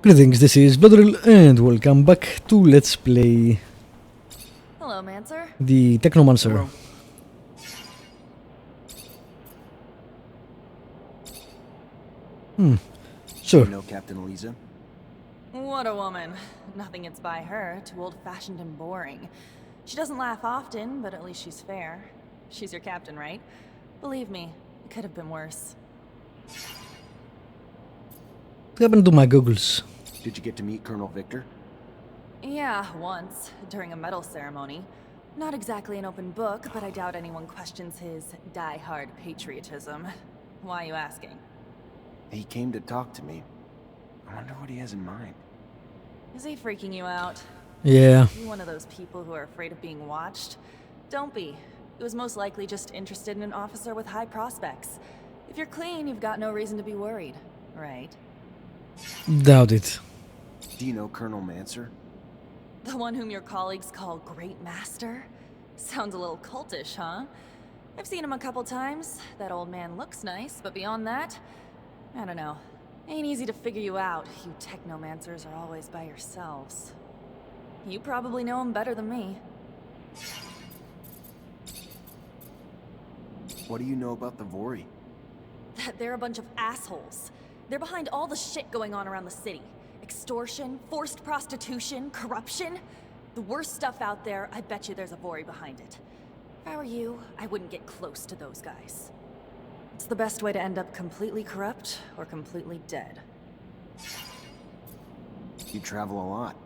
Greetings, this is Vlodril and welcome back to Let's Play Hello, Mancer. the Technomancer. Hello. Sure. You know Captain Eliza? What a woman. Nothing gets by her. Too old-fashioned and boring. She doesn't laugh often, but at least she's fair. She's your captain, right? Believe me, it could have been worse. What happened to my goggles? Did you get to meet Colonel Victor? Yeah, once, during a medal ceremony. Not exactly an open book, but I doubt anyone questions his die-hard patriotism. Why are you asking? He came to talk to me. I wonder what he has in mind. Is he freaking you out? Yeah. You one of those people who are afraid of being watched? Don't be. He was most likely just interested in an officer with high prospects. If you're clean, you've got no reason to be worried, right? Doubt it. Do you know Colonel Mancer? The one whom your colleagues call Great Master? Sounds a little cultish, huh? I've seen him a couple times. That old man looks nice, but beyond that, I don't know. Ain't easy to figure you out. You Technomancers are always by yourselves. You probably know him better than me. What do you know about the Vori? That they're a bunch of assholes. They're behind all the shit going on around the city. Extortion, forced prostitution, corruption. The worst stuff out there, I bet you there's a Vori behind it. If I were you, I wouldn't get close to those guys. It's the best way to end up completely corrupt or completely dead. You travel a lot.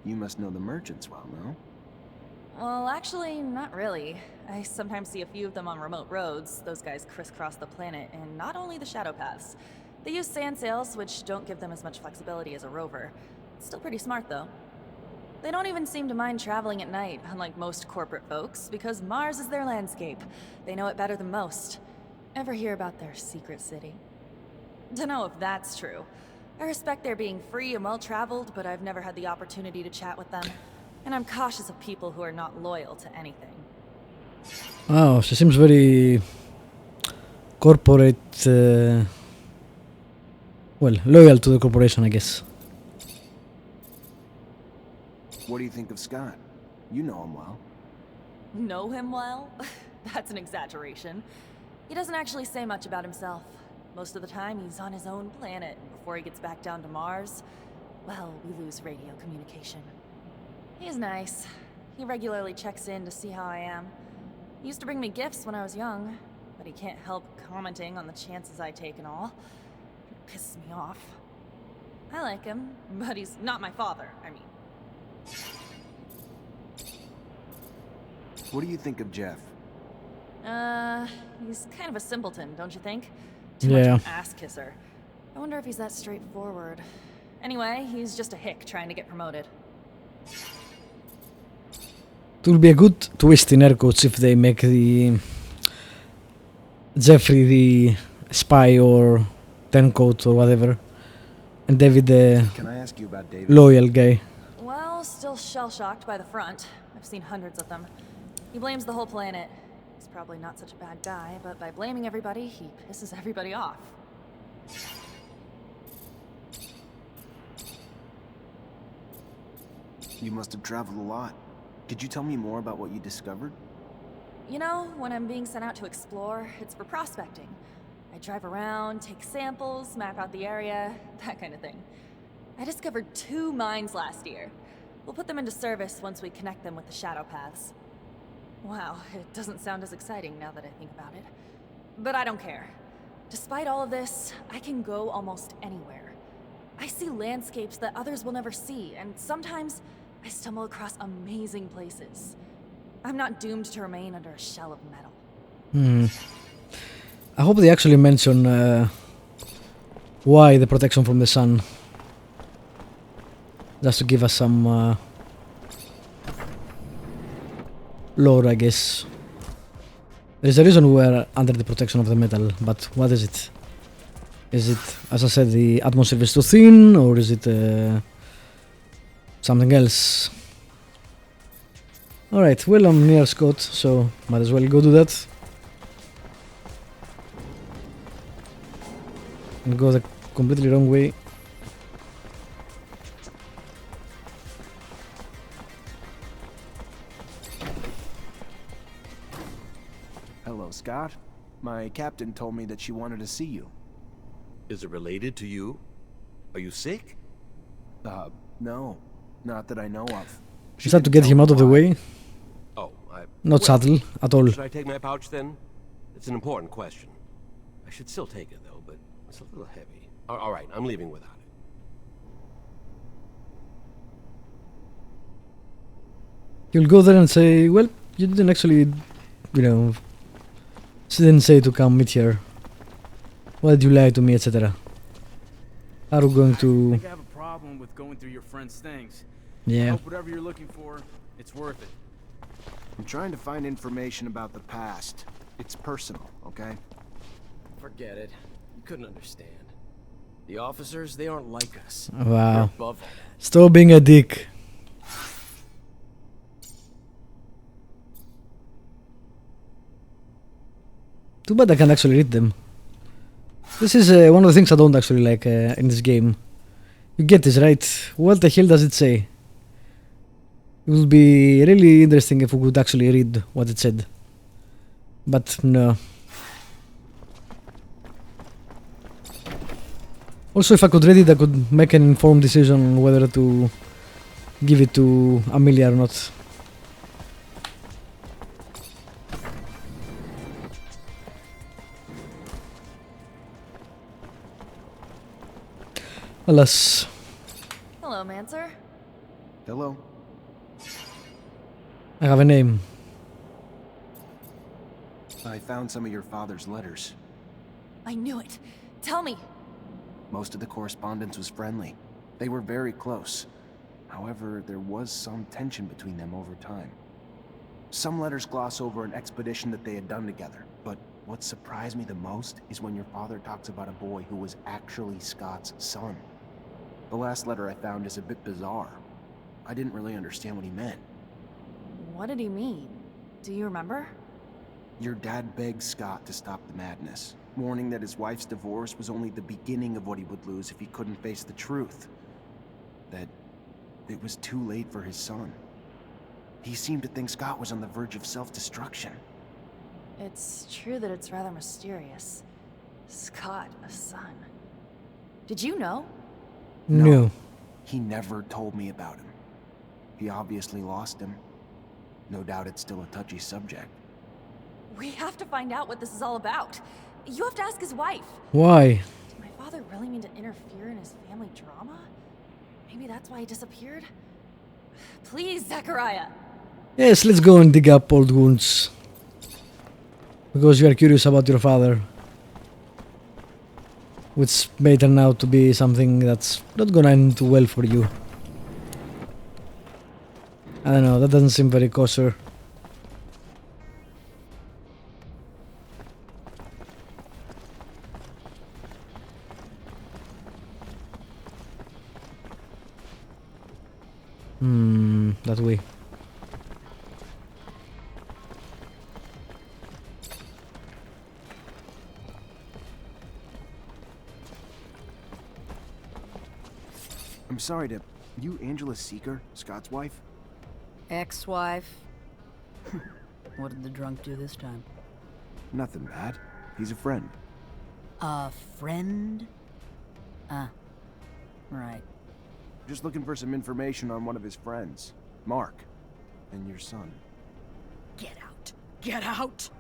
You must know the merchants well, no? Well, actually, not really. I sometimes see a few of them on remote roads. Those guys crisscross the planet, and not only the shadow paths. They use sand sails, which don't give them as much flexibility as a rover. Still pretty smart, though. They don't even seem to mind traveling at night, unlike most corporate folks, because Mars is their landscape. They know it better than most. Ever hear about their secret city? Dunno if that's true. I respect their being free and well-traveled, but I've never had the opportunity to chat with them. And I'm cautious of people who are not loyal to anything. Oh, she seems very corporate. Well, loyal to the corporation, I guess. What do you think of Scott? You know him well. Know him well? That's an exaggeration. He doesn't actually say much about himself. Most of the time, he's on his own planet, and before he gets back down to Mars, well, we lose radio communication. He's nice. He regularly checks in to see how I am. He used to bring me gifts when I was young, but he can't help commenting on the chances I take and all. It pisses me off. I like him, but he's not my father, I mean. What do you think of Jeff? He's kind of a simpleton, don't you think? Yeah. Too much of an ass kisser. I wonder if he's that straightforward. Anyway, he's just a hick trying to get promoted. It will be a good twist in air quotes if they make the Jeffrey the spy or turncoat or whatever, and David the Can I ask you about David? loyal guy. Well, still shell-shocked by the front. I've seen hundreds of them. He blames the whole planet. He's probably not such a bad guy, but by blaming everybody, he pisses everybody off. You must have traveled a lot. Could you tell me more about what you discovered? You know, when I'm being sent out to explore, it's for prospecting. I drive around, take samples, map out the area, that kind of thing. I discovered 2 mines last year. We'll put them into service once we connect them with the shadow paths. Wow, it doesn't sound as exciting now that I think about it. But I don't care. Despite all of this, I can go almost anywhere. I see landscapes that others will never see, and sometimes I stumble across amazing places. I'm not doomed to remain under a shell of metal. I hope they actually mention why the protection from the sun. Just to give us some lore, I guess. There's a reason we're under the protection of the metal, but what is it? Is it, as I said, the atmosphere is too thin, or is it something else? Alright, well, I'm near Scott, so might as well go do that. And go the completely wrong way. Scott. My captain told me that she wanted to see you. Is it related to you? Are you sick? No. Not that I know of. Is that to get him out of the way? Oh, Not subtle at all. Should I take my pouch then? It's an important question. I should still take it though, but it's a little heavy. All right, I'm leaving without it. You'll go there and say, well, you didn't actually, she didn't say to come meet here. Why did you lie to me, etc. Are you going I to... think I have a problem with going through your friend's things. I Yeah. hope whatever you're looking for, it's worth it. I'm trying to find information about the past. It's personal, okay? Forget it. You couldn't understand. The officers, they aren't like us. Wow. They're above all that. Stop being a dick. Too bad I can't actually read them. This is one of the things I don't actually like in this game. You get this, right? What the hell does it say? It would be really interesting if we could actually read what it said. But no. Also, if I could read it, I could make an informed decision on whether to give it to Amelia or not. Alas. Hello, Mancer. Hello? I have a name. I found some of your father's letters. I knew it. Tell me. Most of the correspondence was friendly. They were very close. However, there was some tension between them over time. Some letters gloss over an expedition that they had done together, but what surprised me the most is when your father talks about a boy who was actually Scott's son. The last letter I found is a bit bizarre. I didn't really understand what he meant. What did he mean? Do you remember? Your dad begged Scott to stop the madness, warning that his wife's divorce was only the beginning of what he would lose if he couldn't face the truth. That it was too late for his son. He seemed to think Scott was on the verge of self-destruction. It's true that it's rather mysterious. Scott, a son. Did you know? No. He never told me about him. He obviously lost him. No doubt it's still a touchy subject. We have to find out what this is all about. You have to ask his wife. Why? Did my father really mean to interfere in his family drama? Maybe that's why he disappeared? Please, Zachariah. Yes, let's go and dig up old wounds. Because you are curious about your father. Which may turn out to be something that's not gonna end too well for you. I don't know, that doesn't seem very kosher. That way. I'm sorry to... You Angela Seeker, Scott's wife? Ex-wife? What did the drunk do this time? Nothing bad. He's a friend. A friend? Ah, right. Just looking for some information on one of his friends, Mark, and your son. Get out! Get out!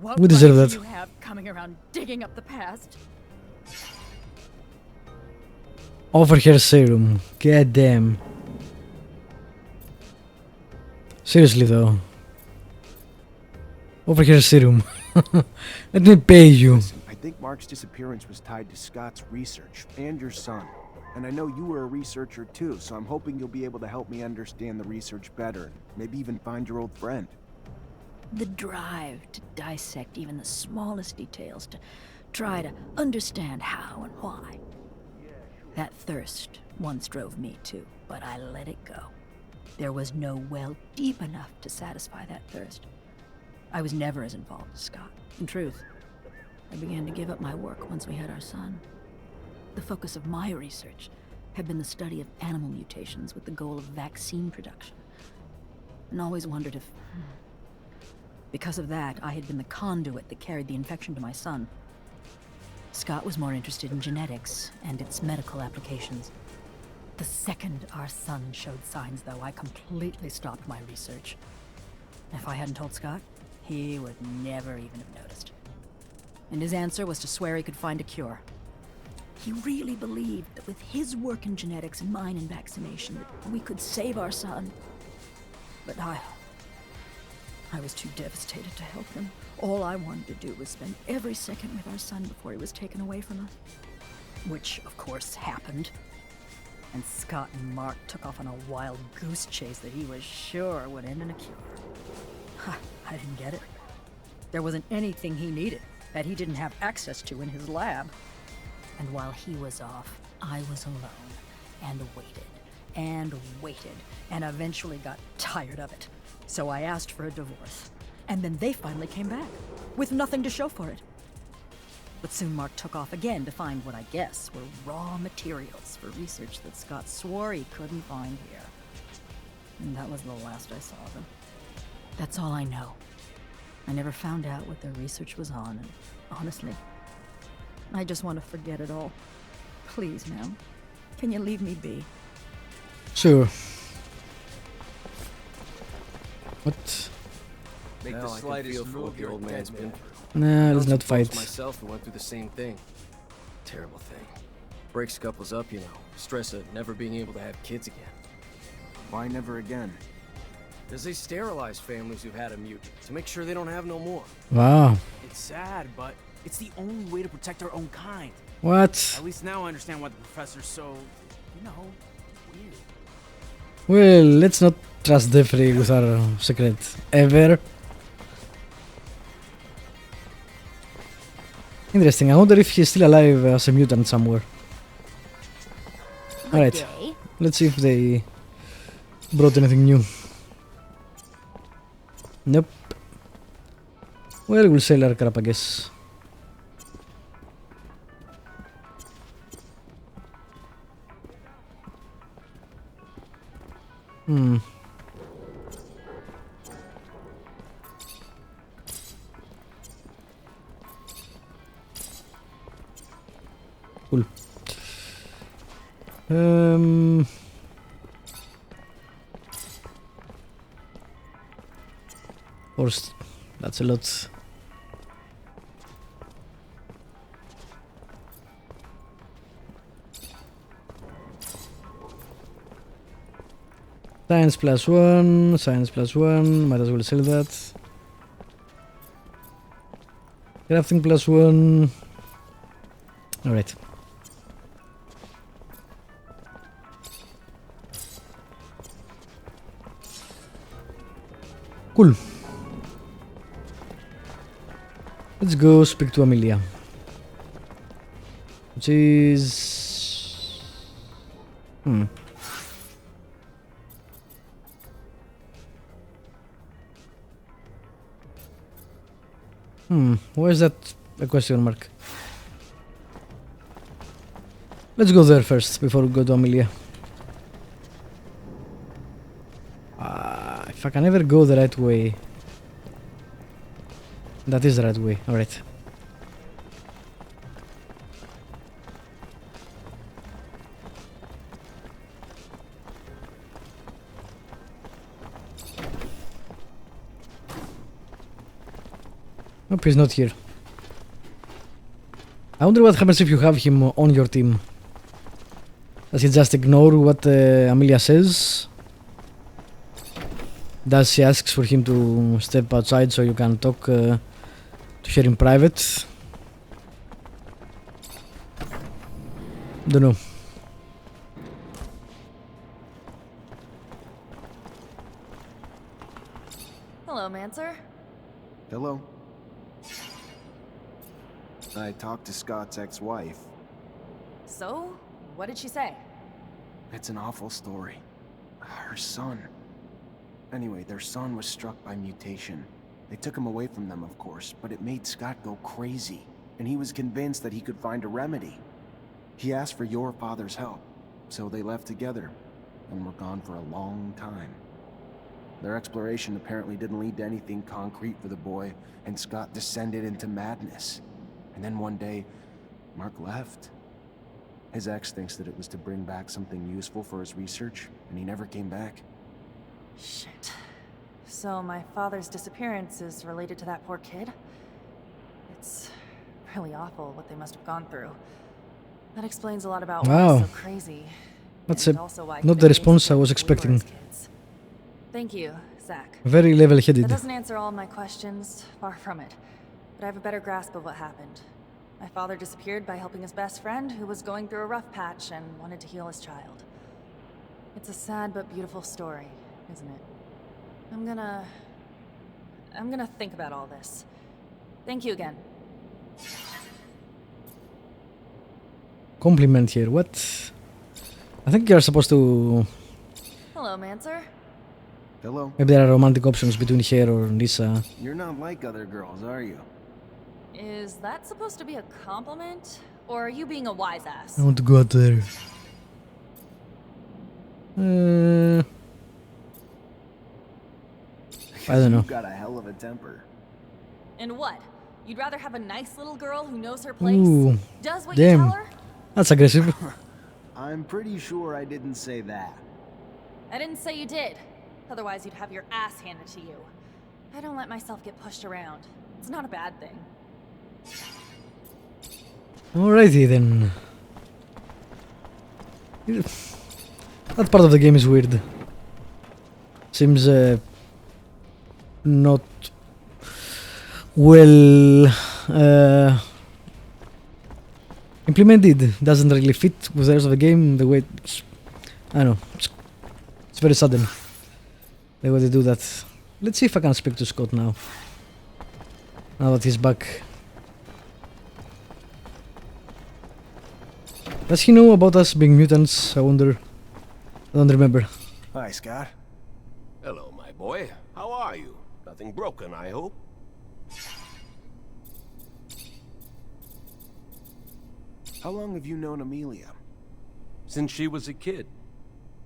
What We deserve right that. do you have coming around digging up the past? Offer her serum. God damn. Seriously though. Offer her serum. Let me pay you. I think Mark's disappearance was tied to Scott's research and your son. And I know you were a researcher too, so I'm hoping you'll be able to help me understand the research better. Maybe even find your old friend. The drive to dissect even the smallest details, to try to understand how and why. That thirst once drove me too, but I let it go. There was no well deep enough to satisfy that thirst. I was never as involved as Scott. In truth, I began to give up my work once we had our son. The focus of my research had been the study of animal mutations with the goal of vaccine production. And always wondered if Because of that, I had been the conduit that carried the infection to my son. Scott was more interested in genetics and its medical applications. The second our son showed signs, though, I completely stopped my research. If I hadn't told Scott, he would never even have noticed. And his answer was to swear he could find a cure. He really believed that with his work in genetics and mine in vaccination, that we could save our son. But I was too devastated to help him. All I wanted to do was spend every second with our son before he was taken away from us. Which, of course, happened. And Scott and Mark took off on a wild goose chase that he was sure would end in a cure. I didn't get it. There wasn't anything he needed that he didn't have access to in his lab. And while he was off, I was alone, and waited, and eventually got tired of it. So I asked for a divorce, and then they finally came back, with nothing to show for it. But soon Mark took off again to find what I guess were raw materials for research that Scott swore he couldn't find here. And that was the last I saw of him. That's all I know. I never found out what their research was on, and honestly, I just want to forget it all. Please, ma'am. Can you leave me be? Sure. What? Make the slightest feel for what the old man's been through. Nah, let's not fight. Myself who went through the same thing. Terrible thing. Breaks couples up, you know. Stress of never being able to have kids again. Why never again? Because they sterilize families who've had a mutant to make sure they don't have no more. Wow. It's sad, but it's the only way to protect our own kind. What? At least now I understand why the professor's so, weird. Well, let's not trust Jeffrey with our secret ever. Interesting. I wonder if he's still alive as a mutant somewhere. Alright. Let's see if they brought anything new. Nope. Well, we'll sell our crap, I guess. Cool. Of course, that's a lot. Science +1, might as well sell that. Crafting +1. Alright. Cool. Let's go speak to Amelia. Which is... Why is that a question mark? Let's go there first before we go to Amelia. If I can ever go the right way. That is the right way, alright. Nope, he's not here. I wonder what happens if you have him on your team. Does he just ignore what Amelia says? Does she ask for him to step outside so you can talk to her in private? Don't know. Hello, Mancer. Hello. I talked to Scott's ex-wife. So, what did she say? It's an awful story. Her son. Anyway, their son was struck by mutation. They took him away from them, of course, but it made Scott go crazy, and he was convinced that he could find a remedy. He asked for your father's help, so they left together, and were gone for a long time. Their exploration apparently didn't lead to anything concrete for the boy, and Scott descended into madness. And then one day, Mark left. His ex thinks that it was to bring back something useful for his research, and he never came back. Shit. So my father's disappearance is related to that poor kid? It's really awful what they must have gone through. That explains a lot about why Wow. he's so crazy. That's and a, also why not he the remains response I with was we were expecting. his kids. Thank you, Zach. Very That level-headed. doesn't answer all my questions, far from it. But I have a better grasp of what happened. My father disappeared by helping his best friend, who was going through a rough patch and wanted to heal his child. It's a sad but beautiful story, isn't it? I'm gonna think about all this. Thank you again. Compliment here. What? I think you're supposed to... Hello, Mancer. Hello? Maybe there are romantic options between her or Lisa. You're not like other girls, are you? Is that supposed to be a compliment? Or are you being a wise ass? I want to go out there. I don't know. You've got a hell of a temper. And what? You'd rather have a nice little girl who knows her place? Ooh, Does what damn. you tell her? That's aggressive. I'm pretty sure I didn't say that. I didn't say you did. Otherwise, you'd have your ass handed to you. I don't let myself get pushed around. It's not a bad thing. Alrighty then. That part of the game is weird. Seems not well implemented. Doesn't really fit with the rest of the game. The way I don't know, it's very sudden the way they do that. Let's see if I can speak to Scott now. Now that he's back. Does he know about us being mutants? I wonder. I don't remember. Hi, Scott. Hello, my boy. How are you? Nothing broken, I hope? How long have you known Amelia? Since she was a kid.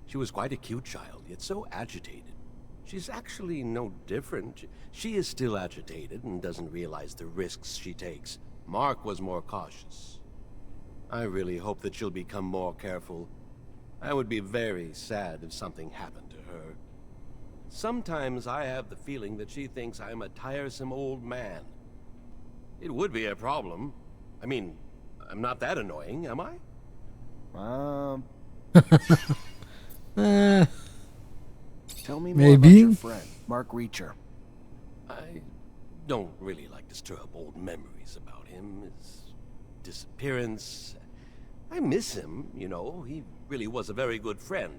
She was quite a cute child, yet so agitated. She's actually no different. She is still agitated and doesn't realize the risks she takes. Mark was more cautious. I really hope that she'll become more careful. I would be very sad if something happened to her. Sometimes I have the feeling that she thinks I'm a tiresome old man. It would be a problem. I mean, I'm not that annoying, am I? Tell me more Maybe. about your friend, Mark Reacher. I don't really like to stir up old memories about him. His disappearance. I miss him, you know. He really was a very good friend.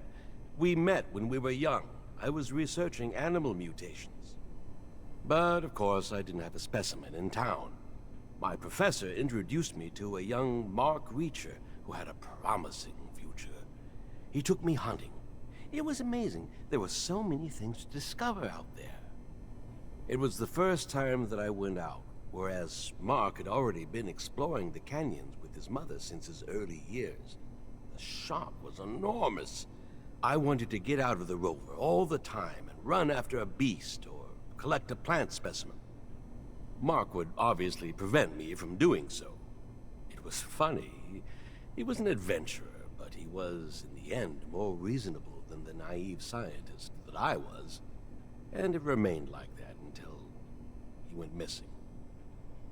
We met when we were young. I was researching animal mutations. But, of course, I didn't have a specimen in town. My professor introduced me to a young Mark Reacher who had a promising future. He took me hunting. It was amazing. There were so many things to discover out there. It was the first time that I went out, whereas Mark had already been exploring the canyons with his mother since his early years. The shock was enormous. I wanted to get out of the rover all the time and run after a beast or collect a plant specimen. Mark would obviously prevent me from doing so. It was funny. He was an adventurer, but he was, in the end, more reasonable than the naive scientist that I was. And it remained like that until he went missing.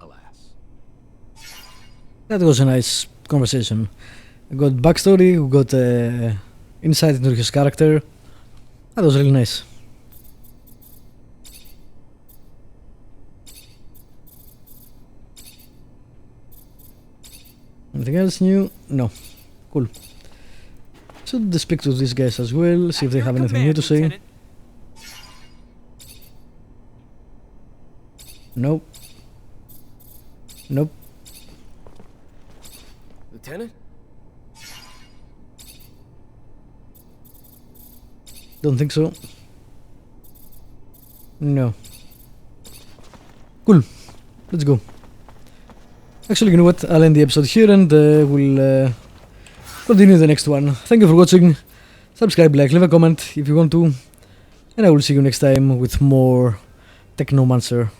Alas. That was a nice conversation. We got backstory, we got insight into his character. That was really nice. Anything else new? No. Cool. Should speak to these guys as well, see if they have anything new to say. Nope. Nope. Lieutenant? Don't think so. No. Cool. Let's go. Actually, you know what? I'll end the episode here and we'll continue the next one. Thank you for watching. Subscribe, like, leave a comment if you want to. And I will see you next time with more Technomancer.